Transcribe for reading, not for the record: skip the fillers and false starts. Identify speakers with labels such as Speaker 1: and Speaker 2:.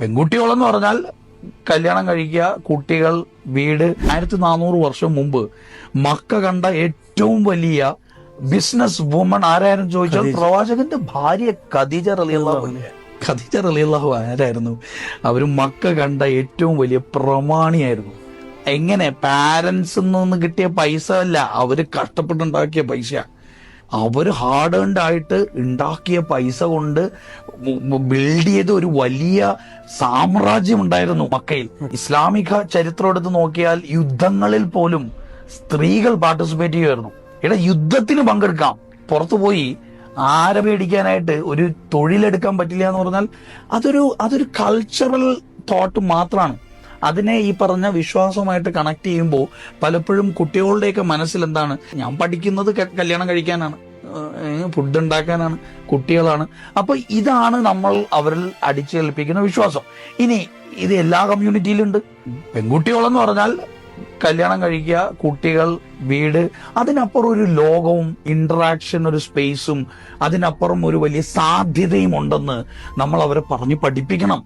Speaker 1: പെൺകുട്ടികളെന്ന് പറഞ്ഞാൽ കല്യാണം കഴിക്കുക, കുട്ടികൾ, വീട്. 1400 വർഷം മുമ്പ് മക്ക കണ്ട ഏറ്റവും വലിയ ബിസിനസ് വുമൺ ആരായിരുന്നു ചോദിച്ചാൽ പ്രവാചകന്റെ ഭാര്യ ഖദീജ റളിയല്ലാഹു അൻഹ. ഖദീജ റളിയല്ലാഹു ആരായിരുന്നു? അവര് മക്ക കണ്ട ഏറ്റവും വലിയ പ്രമാണിയായിരുന്നു. എങ്ങനെ? പാരന്റ്സിൽ നിന്ന് കിട്ടിയ പൈസ അല്ല, അവര് കഷ്ടപ്പെട്ടുണ്ടാക്കിയ പൈസ. അവര് ഹാർഡ് ഏൺഡ് ആയിട്ട് ഉണ്ടാക്കിയ പൈസ കൊണ്ട് ബിൽഡ് ചെയ്ത ഒരു വലിയ സാമ്രാജ്യം ഉണ്ടായിരുന്നു മക്കയിൽ. ഇസ്ലാമിക ചരിത്രം എടുത്ത് നോക്കിയാൽ യുദ്ധങ്ങളിൽ പോലും സ്ത്രീകൾ പാർട്ടിസിപ്പേറ്റ് ചെയ്യുമായിരുന്നു. യുദ്ധത്തിന് പങ്കെടുക്കാം, പുറത്തു പോയി ആരെ പേടിക്കാനായിട്ട് ഒരു തൊഴിലെടുക്കാൻ പറ്റില്ല എന്ന് പറഞ്ഞാൽ അതൊരു കൾച്ചറൽ തോട്ട് മാത്രമാണ്. അതിനെ ഈ പറഞ്ഞ വിശ്വാസമായിട്ട് കണക്ട് ചെയ്യുമ്പോൾ പലപ്പോഴും കുട്ടികളുടെയൊക്കെ മനസ്സിൽ എന്താണ്, ഞാൻ പഠിക്കുന്നത് കല്യാണം കഴിക്കാനാണ്, ഫുഡ് ഉണ്ടാക്കാനാണ്, കുട്ടികളാണ്. അപ്പൊ ഇതാണ് നമ്മൾ അവരിൽ അടിച്ചേൽപ്പിക്കുന്ന വിശ്വാസം. ഇനി ഇത് എല്ലാ കമ്മ്യൂണിറ്റിയിലും ഉണ്ട്. പെൺകുട്ടികളെന്ന് പറഞ്ഞാൽ കല്യാണം കഴിക്കുക, കുട്ടികൾ, വീട്. അതിനപ്പുറം ഒരു ലോകവും ഇന്ററാക്ഷൻ, ഒരു സ്പേസും, അതിനപ്പുറം ഒരു വലിയ സാധ്യതയും ഉണ്ടെന്ന് നമ്മൾ അവരെ പറഞ്ഞു പഠിപ്പിക്കണം.